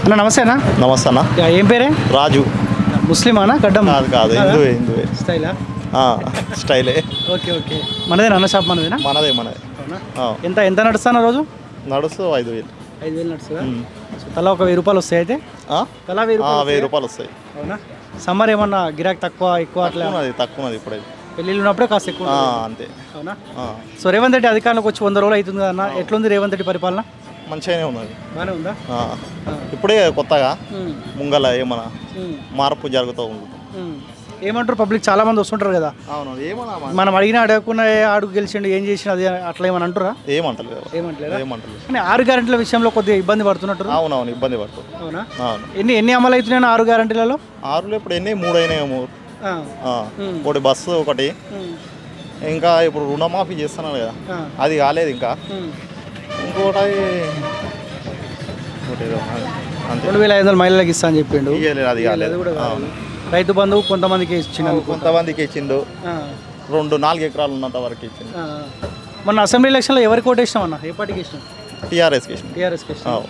అన్న నమస్తే అన్న. నమస్తే అన్న. ఏం పేరే? రాజు. ముస్లిం అన్న? గడ్డం కాదు హిందువే. స్టైలా? స్టైలే. Okay okay. మనదేనా అన్న షాప్? మనదేనా? మనదే. ఎంత ఎంత నడుస్తాను రోజు? నడుస్తూ 5,000. 5,000 నడుస్తుందా? తలా ఒక 1,000 రూపాయలు వస్తాయి. అయితే తలా 1,000 రూపాయలు వస్తాయి. అవునా? సమ్మర్ ఏమన్నా గిరాక్ తక్కువ ఎక్కువ అట్లా? తక్కువది ఇప్పుడైతే. పెళ్ళిళ్ళు ఉన్నప్పుడే కాస్త ఎక్కువ అంతే. అవునా? సో రేవంత్ రెడ్డి అధికారంలోకి వచ్చి 100 రోజులు అవుతుంది అన్న. ఎట్లుంది రేవంత్ రెడ్డి పరిపాలన? మంచిగానే ఉన్నది. బాగానే ఉందా? ఇప్పుడే కొత్తగా ముంగల ఏమన్నా మార్పు జరుగుతూ ఉంటుంది. ఏమంటారు పబ్లిక్? చాలా మంది వస్తుంటారు కదా. అవును. ఏమన్నా మనం అడగకుండా అడుగు గెలిచిండు ఏం చేసిన అది అట్లా ఏమని అంటారా? ఏమంటలేదు. కానీ 6 గ్యారెంటీల విషయంలో కొద్దిగా ఇబ్బంది పడుతున్నట్టు. అవునవును, ఇబ్బంది పడుతుంది. అవునా? ఎన్ని అమలు అవుతున్నాయి 6 గ్యారెంటీలలో? 6లో ఇప్పుడు ఎన్ని? 3 అయినాయేమో. ఒకటి బస్సు, ఒకటి ఇంకా ఇప్పుడు రుణమాఫీ చేస్తున్నాను కదా, అది కాలేదు ఇంకా. ఇంకోటి 2,500 మహిళలకు ఇస్తా అని చెప్పిండు. అది కాలేదు. రైతు బంధువు కొంతమందికి ఇచ్చిండు. కొంతమందికి ఇచ్చిండు. 4 ఎకరాలు ఉన్నంత వరకు ఇచ్చిండు. మొన్న అసెంబ్లీ ఎలక్షన్లో ఎవరికి ఓటేసినాం అన్న? ఏ పార్టీకి ఇష్టం? టీఆర్ఎస్కి.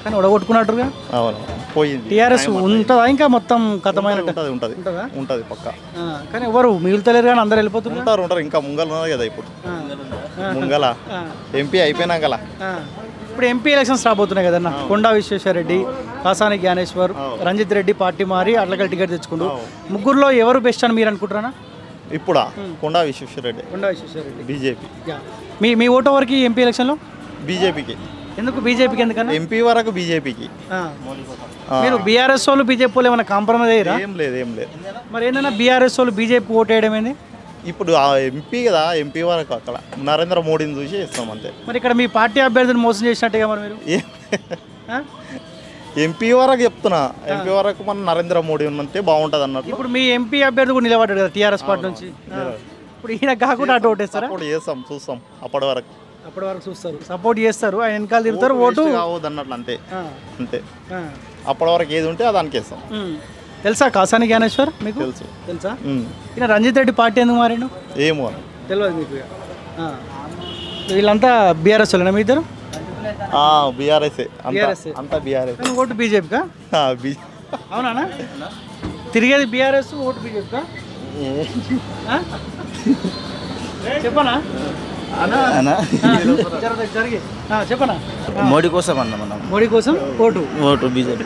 కానీ ఒడగొట్టుకున్నట్టుగా. అవును, పోయింది. టీఆర్ఎస్ ఉంటుందా ఇంకా మొత్తం కథమైన? ఉంటుంది పక్క. కానీ ఎవరు మిగులుతలేరు కానీ అందరు వెళ్ళిపోతున్నారు. ఉంటారు. ఇంకా ముంగల్ ఉన్నది కదా ఇప్పుడు. ముంగల ఎంపీ అయిపోయినాక ఇప్పుడు ఎంపీ ఎలక్షన్స్ రాబోతున్నాయి కదన్న. కొండా విశ్వేశ్వరరెడ్డి, కాసాని జ్ఞానేశ్వర్, రంజిత్ రెడ్డి పార్టీ మారి అట్లకి టికెట్ తెచ్చుకుంటూ ముగ్గురులో ఎవరు బెస్ట్ అని మీరు అనుకుంటారా? ఇప్పుడా? కొండా విశ్వేశ్వరరెడ్డి. బీజేపీ. మీ ఓటు వరకు ఎంపీ ఎలక్షన్లో బీజేపీకి. ఎందుకు బీజేపీకి? ఎందుకన్నా ఎంపీ వరకు బీజేపీకి. మీరు బీఆర్ఎస్ వాళ్ళు బీజేపీ వాళ్ళు ఏమైనా కాంప్రమైజ్ అయ్యారా? ఏం లేదు. మరి ఏంటన్నా బీఆర్ఎస్ వాళ్ళు బీజేపీ ఓటు వేయడం ఏంది? ఇప్పుడు ఎంపీ కదా, ఎంపీ వరకు అక్కడ నరేంద్ర మోడీని చూసి ఇస్తాం అంతే. మరి ఇక్కడ మీ పార్టీ అభ్యర్థిని మోసం చేసినట్టుగా మరి మీరు? ఎంపీ వరకు చెప్తున్నా. ఎంపీ వరకు మన నరేంద్ర మోడీ ఉన్నంటే బాగుంటుంది అన్నట్టు. ఇప్పుడు మీ ఎంపీ అభ్యర్థి కూడా నిలబడ్డాడు కదా టీఆర్ఎస్ పార్టీ నుంచి. ఇప్పుడు ఈయన కాకుండా అటు ఓటేస్తారా? చేస్తాం, చూస్తాం. అప్పటి వరకు చూస్తారు, సపోర్ట్ చేస్తారు, ఆయన వెనకాల తిరుగుతారు, ఓటు కావద్దు అన్నట్లు అంతే. అప్పటి వరకు ఏది ఉంటే దానికి వేస్తాం. తెలుసా కాసాని జ్ఞానేశ్వర్ మీకు? తెలుసా? ఈయన రంజిత్ రెడ్డి పార్టీ ఎందుకు మారాడు? ఏమో తెలియదు మీకు. వీళ్ళంతా బీఆర్ఎస్ వాళ్ళేనా మీ ఇద్దరు? బీఆర్ఎస్ అంతా బీఆర్ఎస్. ఓటు బీజేపీకా? అవునా? తిరిగేది బీఆర్ఎస్, ఓటు బీజేపీకా? చెప్పనా? చెప్పనా? మోడీ కోసం అన్న. మనం మోడీ కోసం ఓటు బీజేపీ.